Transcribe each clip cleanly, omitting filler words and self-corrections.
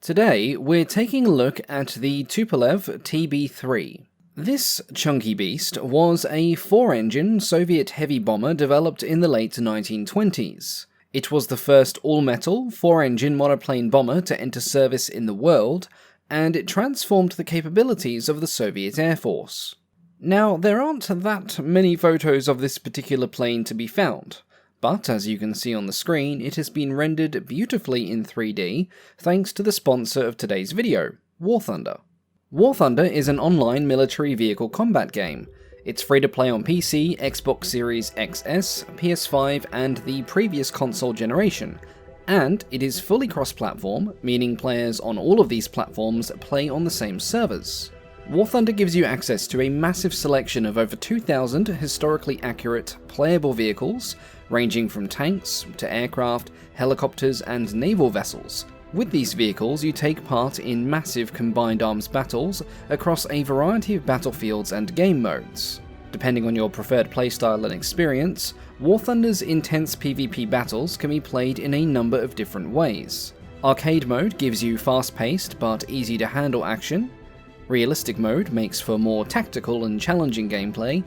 Today, we're taking a look at the Tupolev TB-3. This chunky beast was a 4-engine Soviet heavy bomber developed in the late 1920s. It was the first all-metal, 4-engine monoplane bomber to enter service in the world, and it transformed the capabilities of the Soviet Air Force. Now, there aren't that many photos of this particular plane to be found, but as you can see on the screen, it has been rendered beautifully in 3D thanks to the sponsor of today's video, War Thunder. War Thunder is an online military vehicle combat game. It's free to play on PC, Xbox Series XS, PS5 and the previous console generation, and it is fully cross-platform, meaning players on all of these platforms play on the same servers. War Thunder gives you access to a massive selection of over 2,000 historically accurate, playable vehicles, ranging from tanks to aircraft, helicopters and naval vessels. With these vehicles, you take part in massive combined arms battles across a variety of battlefields and game modes. Depending on your preferred playstyle and experience, War Thunder's intense PvP battles can be played in a number of different ways. Arcade mode gives you fast-paced but easy-to-handle action. Realistic mode makes for more tactical and challenging gameplay,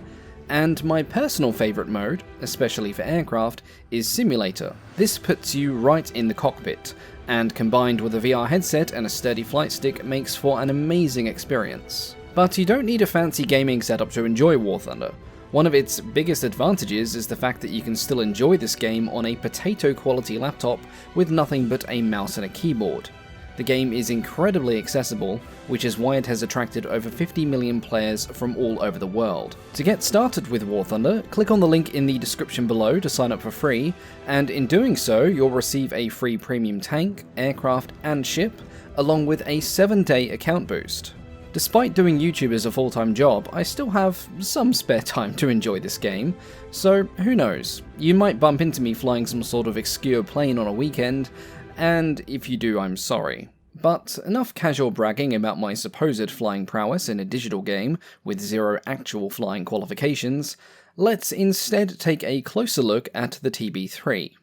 and my personal favourite mode, especially for aircraft, is Simulator. This puts you right in the cockpit, and combined with a VR headset and a sturdy flight stick makes for an amazing experience. But you don't need a fancy gaming setup to enjoy War Thunder. One of its biggest advantages is the fact that you can still enjoy this game on a potato quality laptop with nothing but a mouse and a keyboard. The game is incredibly accessible, which is why it has attracted over 50 million players from all over the world. To get started with War Thunder, click on the link in the description below to sign up for free, and in doing so, you'll receive a free premium tank, aircraft, and ship, along with a 7-day account boost. Despite doing YouTube as a full-time job, I still have some spare time to enjoy this game, so who knows, you might bump into me flying some sort of obscure plane on a weekend, and if you do, I'm sorry. But enough casual bragging about my supposed flying prowess in a digital game with zero actual flying qualifications, let's instead take a closer look at the TB-3.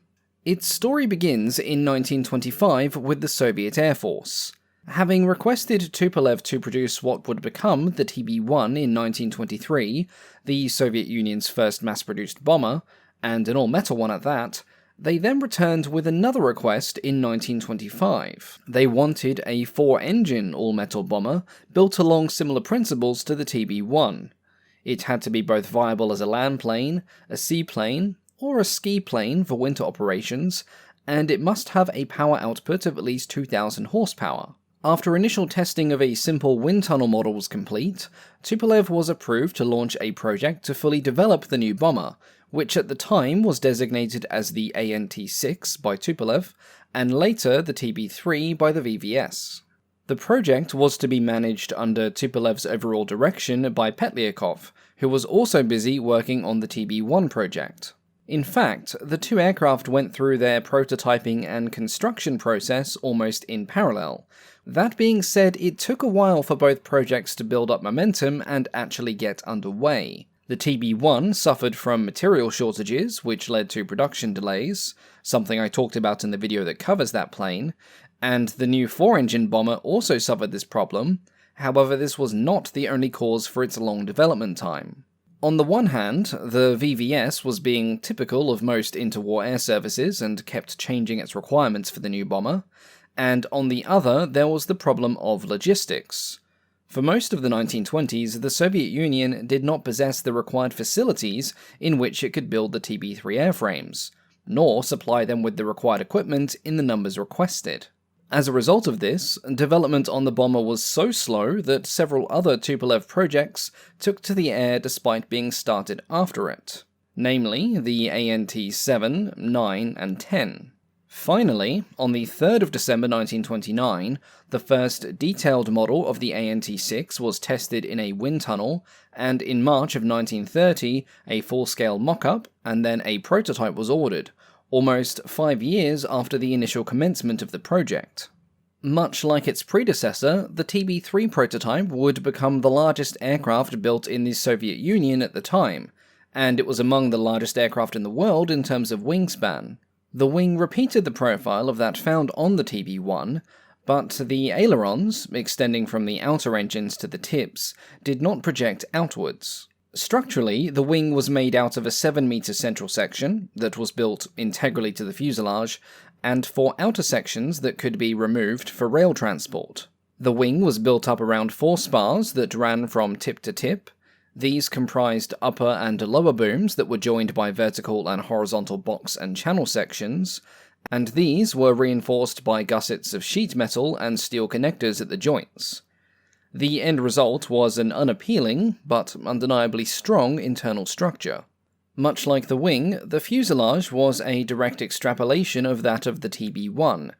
Its story begins in 1925 with the Soviet Air Force. Having requested Tupolev to produce what would become the TB-1 in 1923, the Soviet Union's first mass-produced bomber, and an all-metal one at that, they then returned with another request in 1925. They wanted a 4-engine all-metal bomber built along similar principles to the TB-1. It had to be both viable as a land plane, a seaplane, or a ski plane for winter operations, and it must have a power output of at least 2,000 horsepower. After initial testing of a simple wind tunnel model was complete, Tupolev was approved to launch a project to fully develop the new bomber, which at the time was designated as the ANT-6 by Tupolev, and later the TB-3 by the VVS. The project was to be managed under Tupolev's overall direction by Petliakov, who was also busy working on the TB-1 project. In fact, the two aircraft went through their prototyping and construction process almost in parallel. That being said, it took a while for both projects to build up momentum and actually get underway. The TB-1 suffered from material shortages, which led to production delays, something I talked about in the video that covers that plane, and the new 4-engine bomber also suffered this problem. However, this was not the only cause for its long development time. On the one hand, the VVS was being typical of most interwar air services and kept changing its requirements for the new bomber, and on the other, there was the problem of logistics. For most of the 1920s, the Soviet Union did not possess the required facilities in which it could build the TB-3 airframes, nor supply them with the required equipment in the numbers requested. As a result of this, development on the bomber was so slow that several other Tupolev projects took to the air despite being started after it, namely the ANT-7, 9, and 10. Finally, on the 3rd of December 1929, the first detailed model of the ANT-6 was tested in a wind tunnel, and in March of 1930, a full-scale mock-up and then a prototype was ordered, almost 5 years after the initial commencement of the project. Much like its predecessor, the TB-3 prototype would become the largest aircraft built in the Soviet Union at the time, and it was among the largest aircraft in the world in terms of wingspan. The wing repeated the profile of that found on the TB-1, but the ailerons, extending from the outer engines to the tips, did not project outwards. Structurally, the wing was made out of a 7-meter central section that was built integrally to the fuselage, and 4 outer sections that could be removed for rail transport. The wing was built up around 4 spars that ran from tip to tip. These comprised upper and lower booms that were joined by vertical and horizontal box and channel sections, and these were reinforced by gussets of sheet metal and steel connectors at the joints. The end result was an unappealing, but undeniably strong internal structure. Much like the wing, the fuselage was a direct extrapolation of that of the TB-1,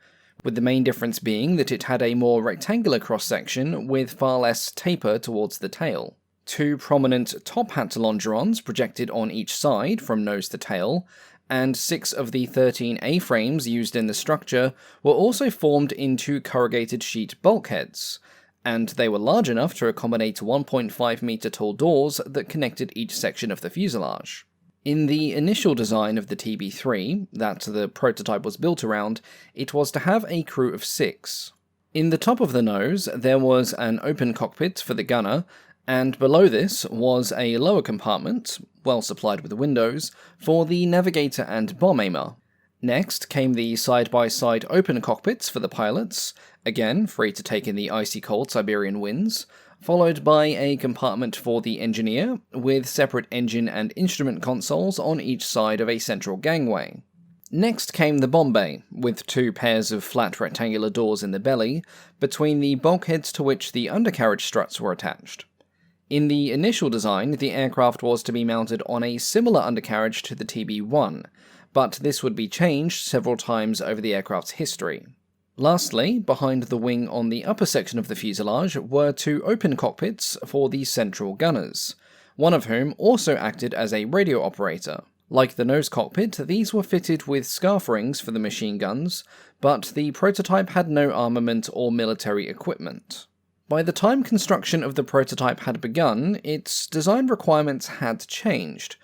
with the main difference being that it had a more rectangular cross-section with far less taper towards the tail. 2 prominent top hat longerons projected on each side from nose to tail, and 6 of the 13 A-frames used in the structure were also formed into corrugated sheet bulkheads, and they were large enough to accommodate 1.5 meter tall doors that connected each section of the fuselage. In the initial design of the TB-3, that the prototype was built around, it was to have a crew of 6. In the top of the nose, there was an open cockpit for the gunner, and below this was a lower compartment, well supplied with windows, for the navigator and bomb aimer. Next came the side-by-side open cockpits for the pilots, again free to take in the icy cold Siberian winds, followed by a compartment for the engineer, with separate engine and instrument consoles on each side of a central gangway. Next came the bomb bay, with 2 pairs of flat rectangular doors in the belly, between the bulkheads to which the undercarriage struts were attached. In the initial design, the aircraft was to be mounted on a similar undercarriage to the TB-1, but this would be changed several times over the aircraft's history. Lastly, behind the wing on the upper section of the fuselage were 2 open cockpits for the central gunners, one of whom also acted as a radio operator. Like the nose cockpit, these were fitted with scarf rings for the machine guns, but the prototype had no armament or military equipment. By the time construction of the prototype had begun, its design requirements had changed,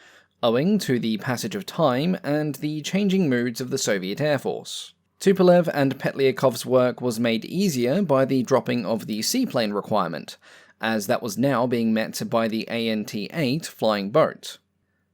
owing to the passage of time and the changing moods of the Soviet Air Force. Tupolev and Petlyakov's work was made easier by the dropping of the seaplane requirement, as that was now being met by the ANT-8 flying boat.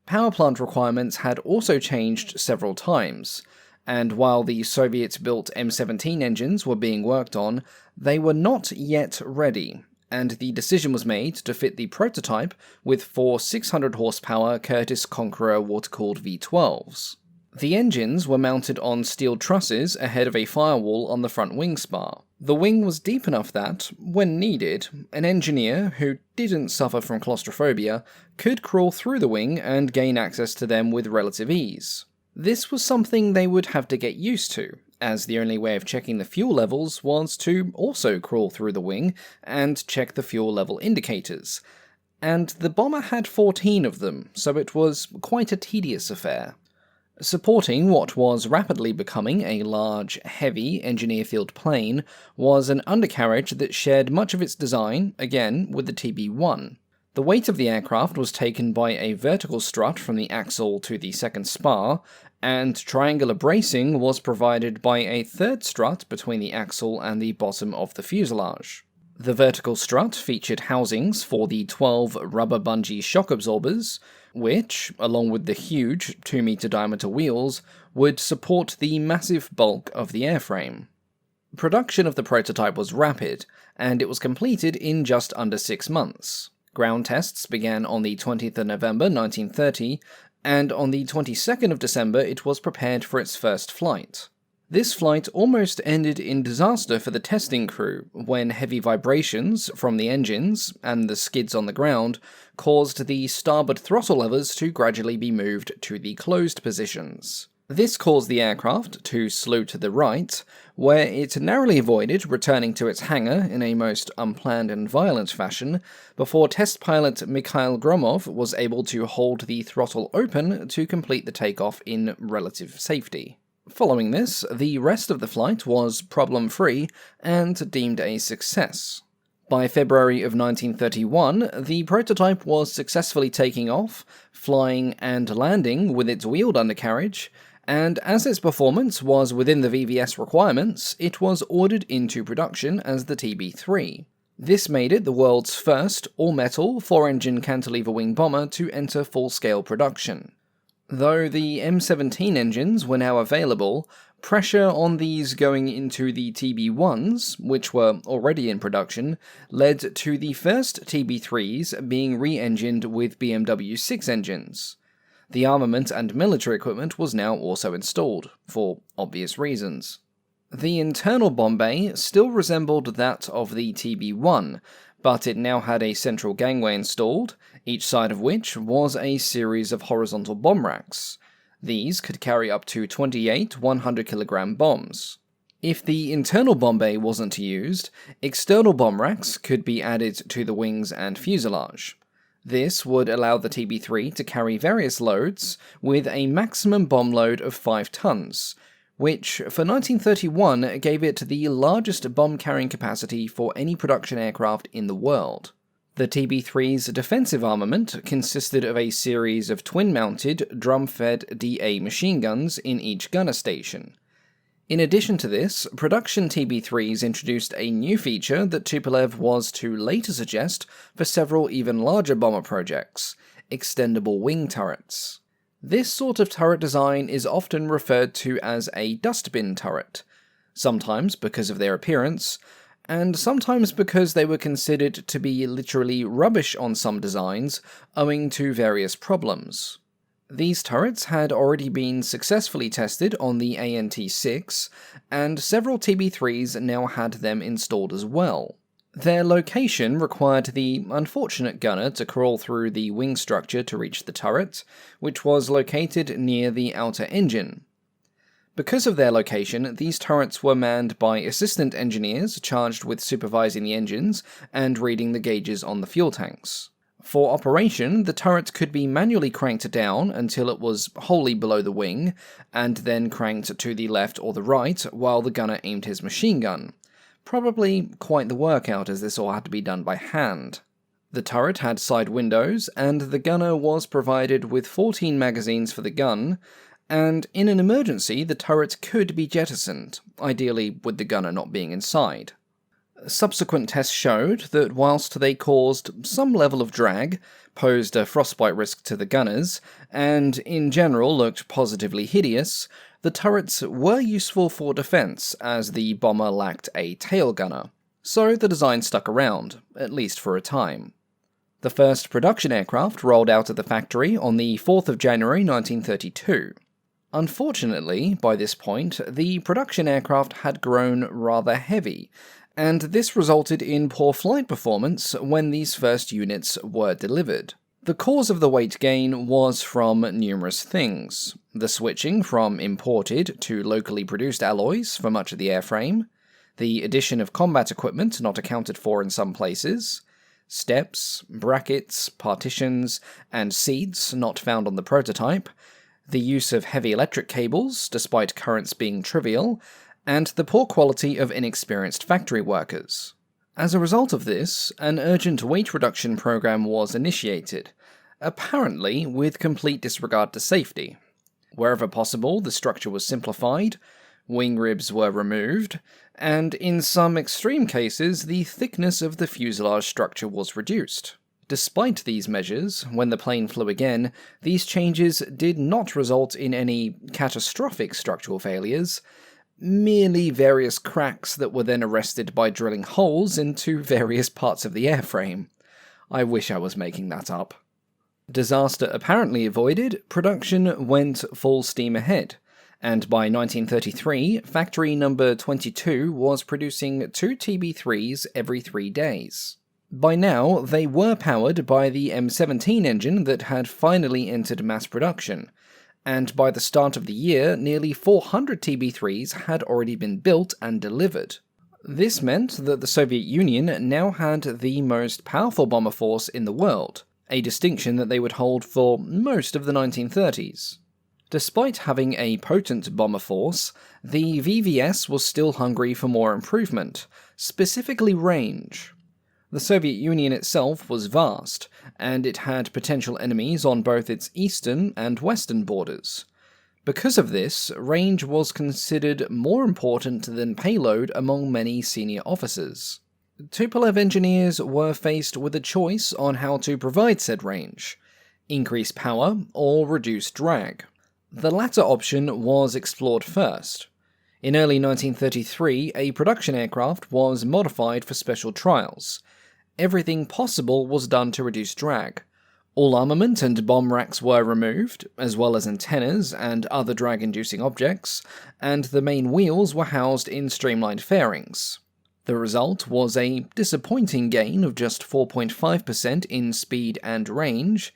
Power plant requirements had also changed several times, and while the Soviet-built M17 engines were being worked on, they were not yet ready, and the decision was made to fit the prototype with 4 600 horsepower Curtiss Conqueror water-cooled V12s. The engines were mounted on steel trusses ahead of a firewall on the front wing spar. The wing was deep enough that, when needed, an engineer who didn't suffer from claustrophobia could crawl through the wing and gain access to them with relative ease. This was something they would have to get used to, as the only way of checking the fuel levels was to also crawl through the wing and check the fuel level indicators. And the bomber had 14 of them, so it was quite a tedious affair. Supporting what was rapidly becoming a large, heavy, engineer-filled plane was an undercarriage that shared much of its design, again, with the TB-1. The weight of the aircraft was taken by a vertical strut from the axle to the second spar, and triangular bracing was provided by a third strut between the axle and the bottom of the fuselage. The vertical strut featured housings for the 12 rubber bungee shock absorbers, which, along with the huge 2-meter diameter wheels, would support the massive bulk of the airframe. Production of the prototype was rapid, and it was completed in just under 6 months. Ground tests began on the 20th of November 1930, and on the 22nd of December it was prepared for its first flight. This flight almost ended in disaster for the testing crew when heavy vibrations from the engines and the skids on the ground caused the starboard throttle levers to gradually be moved to the closed positions. This caused the aircraft to slew to the right, where it narrowly avoided returning to its hangar in a most unplanned and violent fashion, before test pilot Mikhail Gromov was able to hold the throttle open to complete the takeoff in relative safety. Following this, the rest of the flight was problem-free and deemed a success. By February of 1931, the prototype was successfully taking off, flying and landing with its wheeled undercarriage, and as its performance was within the VVS requirements, it was ordered into production as the TB-3. This made it the world's first all-metal, 4-engine cantilever wing bomber to enter full-scale production. Though the M17 engines were now available, pressure on these going into the TB-1s, which were already in production, led to the first TB-3s being re-engined with BMW 6 engines. The armament and military equipment was now also installed, for obvious reasons. The internal bomb bay still resembled that of the TB-1, but it now had a central gangway installed, each side of which was a series of horizontal bomb racks. These could carry up to 28 100-kilogram bombs. If the internal bomb bay wasn't used, external bomb racks could be added to the wings and fuselage. This would allow the TB-3 to carry various loads, with a maximum bomb load of 5 tons, which for 1931 gave it the largest bomb-carrying capacity for any production aircraft in the world. The TB-3's defensive armament consisted of a series of twin-mounted, drum-fed DA machine guns in each gunner station. In addition to this, production TB-3s introduced a new feature that Tupolev was to later suggest for several even larger bomber projects: extendable wing turrets. This sort of turret design is often referred to as a dustbin turret, sometimes because of their appearance, and sometimes because they were considered to be literally rubbish on some designs owing to various problems. These turrets had already been successfully tested on the ANT-6, and several TB-3s now had them installed as well. Their location required the unfortunate gunner to crawl through the wing structure to reach the turret, which was located near the outer engine. Because of their location, these turrets were manned by assistant engineers charged with supervising the engines and reading the gauges on the fuel tanks. For operation, the turret could be manually cranked down until it was wholly below the wing, and then cranked to the left or the right while the gunner aimed his machine gun. Probably quite the workout, as this all had to be done by hand. The turret had side windows, and the gunner was provided with 14 magazines for the gun, and in an emergency the turret could be jettisoned, ideally with the gunner not being inside. Subsequent tests showed that whilst they caused some level of drag, posed a frostbite risk to the gunners, and in general looked positively hideous, the turrets were useful for defense as the bomber lacked a tail gunner, so the design stuck around, at least for a time. The first production aircraft rolled out of the factory on the 4th of January 1932. Unfortunately, by this point, the production aircraft had grown rather heavy, and this resulted in poor flight performance when these first units were delivered. The cause of the weight gain was from numerous things: the switching from imported to locally produced alloys for much of the airframe, the addition of combat equipment not accounted for in some places, steps, brackets, partitions, and seats not found on the prototype, the use of heavy electric cables, despite currents being trivial, and the poor quality of inexperienced factory workers. As a result of this, an urgent weight reduction program was initiated, apparently with complete disregard to safety. Wherever possible, the structure was simplified, wing ribs were removed, and in some extreme cases, the thickness of the fuselage structure was reduced. Despite these measures, when the plane flew again, these changes did not result in any catastrophic structural failures, merely various cracks that were then arrested by drilling holes into various parts of the airframe. I wish I was making that up. Disaster apparently avoided, production went full steam ahead, and by 1933, factory number 22 was producing 2 TB-3s every 3 days. By now, they were powered by the M17 engine that had finally entered mass production, and by the start of the year, nearly 400 TB-3s had already been built and delivered. This meant that the Soviet Union now had the most powerful bomber force in the world, a distinction that they would hold for most of the 1930s. Despite having a potent bomber force, the VVS was still hungry for more improvement, specifically range. The Soviet Union itself was vast, and it had potential enemies on both its eastern and western borders. Because of this, range was considered more important than payload among many senior officers. Tupolev engineers were faced with a choice on how to provide said range: increase power or reduce drag. The latter option was explored first. In early 1933, a production aircraft was modified for special trials. Everything possible was done to reduce drag. All armament and bomb racks were removed, as well as antennas and other drag-inducing objects, and the main wheels were housed in streamlined fairings. The result was a disappointing gain of just 4.5% in speed and range,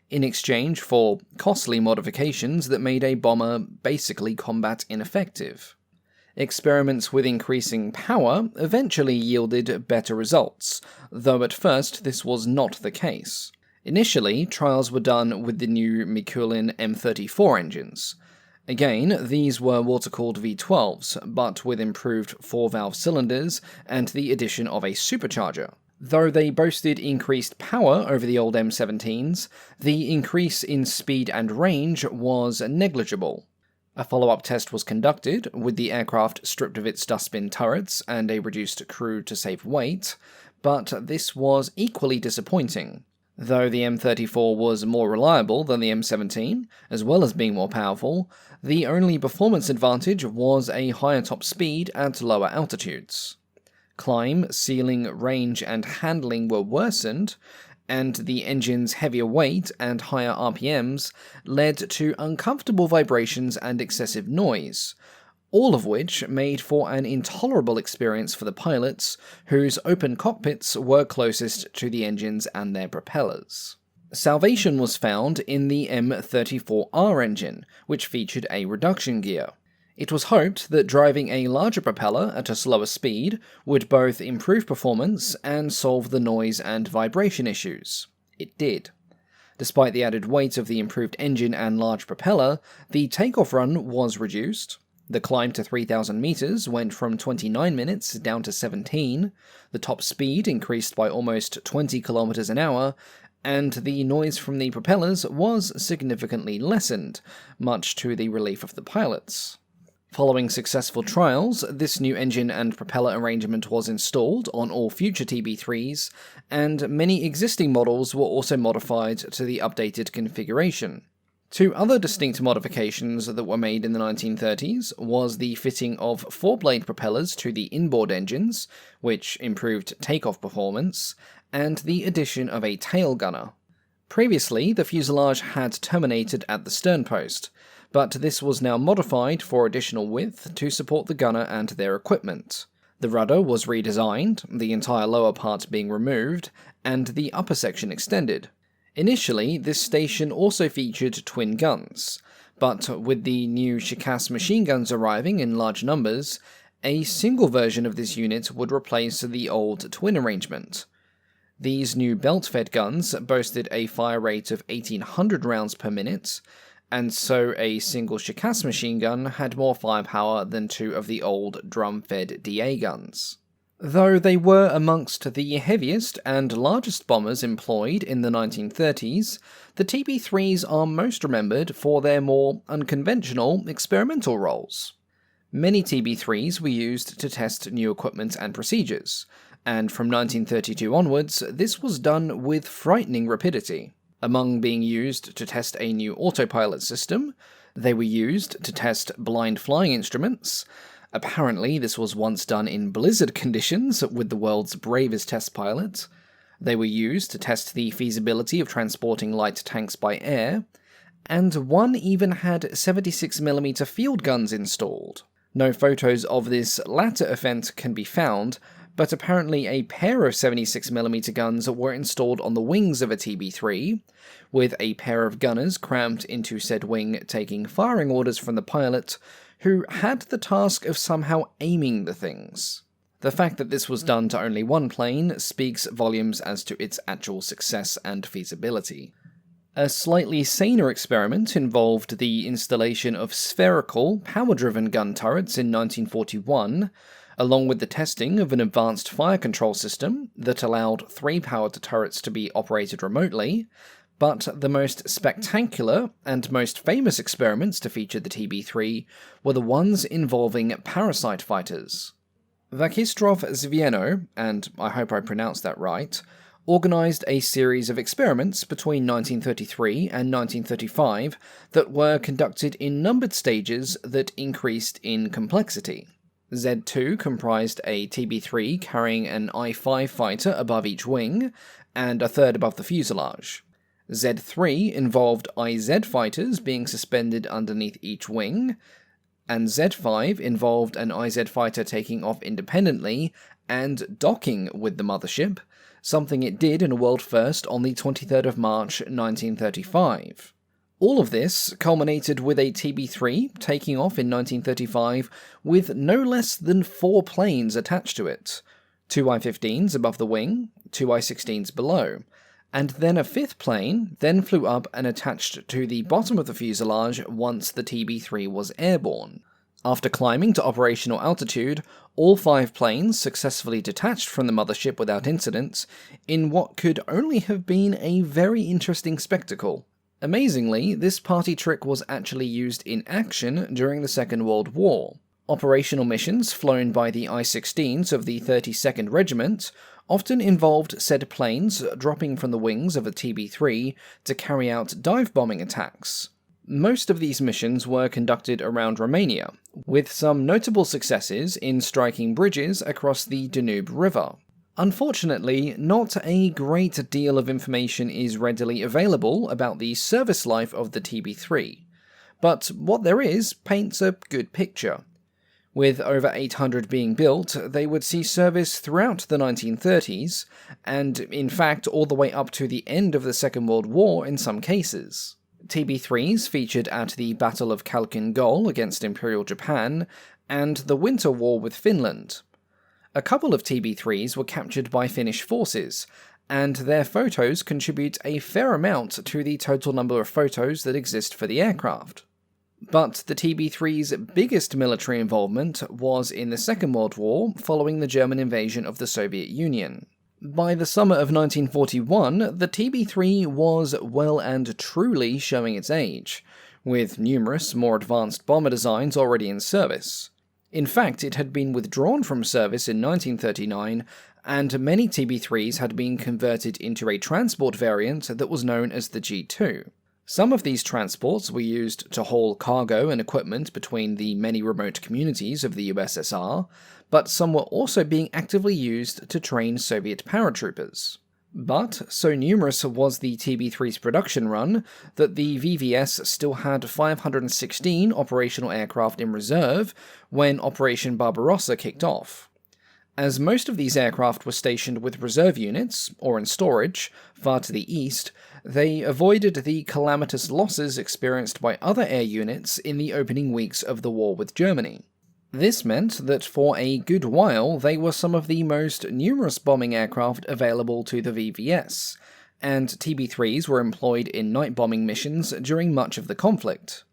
in exchange for costly modifications that made a bomber basically combat ineffective. Experiments with increasing power eventually yielded better results, though at first this was not the case. Initially, trials were done with the new Mikulin M34 engines. Again, these were water-cooled V12s, but with improved 4-valve cylinders and the addition of a supercharger. Though they boasted increased power over the old M17s, the increase in speed and range was negligible. A follow-up test was conducted, with the aircraft stripped of its dustbin turrets and a reduced crew to save weight, but this was equally disappointing. Though the M34 was more reliable than the M17, as well as being more powerful, the only performance advantage was a higher top speed at lower altitudes. Climb, ceiling, range, and handling were worsened, and the engine's heavier weight and higher RPMs led to uncomfortable vibrations and excessive noise, all of which made for an intolerable experience for the pilots, whose open cockpits were closest to the engines and their propellers. Salvation was found in the M34R engine, which featured a reduction gear. It was hoped that driving a larger propeller at a slower speed would both improve performance and solve the noise and vibration issues. It did. Despite the added weight of the improved engine and large propeller, the takeoff run was reduced. The climb to 3,000 meters went from 29 minutes down to 17, the top speed increased by almost 20 kilometers an hour, and the noise from the propellers was significantly lessened, much to the relief of the pilots. Following successful trials, this new engine and propeller arrangement was installed on all future TB3s, and many existing models were also modified to the updated configuration. Two other distinct modifications that were made in the 1930s was the fitting of 4-blade propellers to the inboard engines, which improved takeoff performance, and the addition of a tail gunner. Previously, the fuselage had terminated at the sternpost, but this was now modified for additional width to support the gunner and their equipment. The rudder was redesigned, the entire lower part being removed, and the upper section extended. Initially, this station also featured twin guns, but with the new Shikass machine guns arriving in large numbers, a single version of this unit would replace the old twin arrangement. These new belt-fed guns boasted a fire rate of 1,800 rounds per minute, and so a single Shikass machine gun had more firepower than two of the old drum-fed DA guns. Though they were amongst the heaviest and largest bombers employed in the 1930s, the TB-3s are most remembered for their more unconventional experimental roles. Many TB-3s were used to test new equipment and procedures, and from 1932 onwards, this was done with frightening rapidity. Among being used to test a new autopilot system, they were used to test blind flying instruments. Apparently, this was once done in blizzard conditions with the world's bravest test pilot. They were used to test the feasibility of transporting light tanks by air, and one even had 76mm field guns installed. No photos of this latter event can be found, but apparently a pair of 76mm guns were installed on the wings of a TB-3, with a pair of gunners crammed into said wing taking firing orders from the pilot, who had the task of somehow aiming the things. The fact that this was done to only one plane speaks volumes as to its actual success and feasibility. A slightly saner experiment involved the installation of spherical, power-driven gun turrets in 1941, along with the testing of an advanced fire control system that allowed 3 powered turrets to be operated remotely, But the most spectacular and most famous experiments to feature the TB-3 were the ones involving Parasite fighters. Vakistrov Zvieno, and I hope I pronounced that right, organised a series of experiments between 1933 and 1935 that were conducted in numbered stages that increased in complexity. Z2 comprised a TB-3 carrying an I-5 fighter above each wing, and a third above the fuselage. Z3 involved IZ fighters being suspended underneath each wing, and Z5 involved an IZ fighter taking off independently and docking with the mothership, something it did in a world first on the 23rd of March 1935. All of this culminated with a TB-3 taking off in 1935 with no less than 4 planes attached to it, 2 I-15s above the wing, 2 I-16s below, and then a 5th plane then flew up and attached to the bottom of the fuselage once the TB-3 was airborne. After climbing to operational altitude, all 5 planes successfully detached from the mothership without incident, in what could only have been a very interesting spectacle. Amazingly, this party trick was actually used in action during the Second World War. Operational missions flown by the I-16s of the 32nd Regiment often involved said planes dropping from the wings of a TB-3 to carry out dive bombing attacks. Most of these missions were conducted around Romania, with some notable successes in striking bridges across the Danube River. Unfortunately, not a great deal of information is readily available about the service life of the TB-3, but what there is paints a good picture. With over 800 being built, they would see service throughout the 1930s, and in fact all the way up to the end of the Second World War in some cases. TB-3s featured at the Battle of Khalkhin Gol against Imperial Japan, and the Winter War with Finland. A couple of TB-3s were captured by Finnish forces, and their photos contribute a fair amount to the total number of photos that exist for the aircraft. But the TB-3's biggest military involvement was in the Second World War following the German invasion of the Soviet Union. By the summer of 1941, the TB-3 was well and truly showing its age, with numerous more advanced bomber designs already in service. In fact, it had been withdrawn from service in 1939, and many TB-3s had been converted into a transport variant that was known as the G2. Some of these transports were used to haul cargo and equipment between the many remote communities of the USSR, but some were also being actively used to train Soviet paratroopers. But so numerous was the TB-3's production run that the VVS still had 516 operational aircraft in reserve when Operation Barbarossa kicked off. As most of these aircraft were stationed with reserve units, or in storage, far to the east, they avoided the calamitous losses experienced by other air units in the opening weeks of the war with Germany. This meant that for a good while they were some of the most numerous bombing aircraft available to the VVS, and TB-3s were employed in night bombing missions during much of the conflict.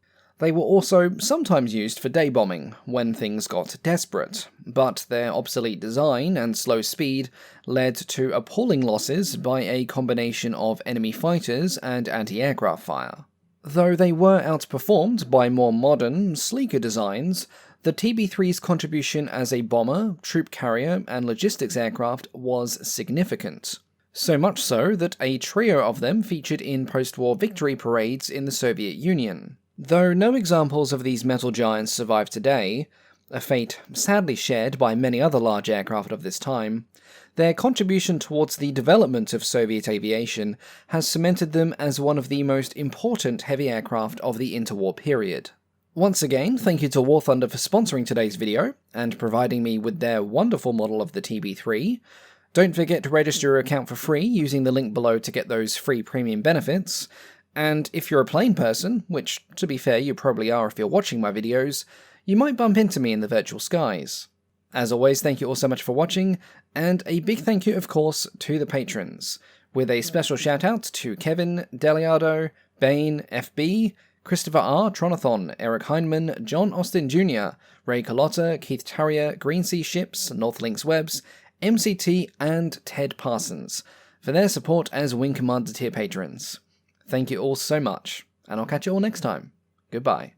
They were also sometimes used for day bombing when things got desperate, but their obsolete design and slow speed led to appalling losses by a combination of enemy fighters and anti-aircraft fire. Though they were outperformed by more modern, sleeker designs, the TB-3's contribution as a bomber, troop carrier, and logistics aircraft was significant. So much so that a trio of them featured in post-war victory parades in the Soviet Union. Though no examples of these metal giants survive today, a fate sadly shared by many other large aircraft of this time, their contribution towards the development of Soviet aviation has cemented them as one of the most important heavy aircraft of the interwar period. Once again, thank you to War Thunder for sponsoring today's video, and providing me with their wonderful model of the TB-3. Don't forget to register your account for free using the link below to get those free premium benefits, and if you're a plane person, which to be fair you probably are if you're watching my videos, you might bump into me in the virtual skies. As always, thank you all so much for watching, and a big thank you of course to the patrons, with a special shout out to Kevin, Deliardo, Bane, FB, Christopher R. Tronathon, Eric Heineman, John Austin Jr., Ray Carlotta, Keith Tarrier, Green Sea Ships, Northlinks Webs, MCT, and Ted Parsons, for their support as Wing Commander tier patrons. Thank you all so much, and I'll catch you all next time. Goodbye.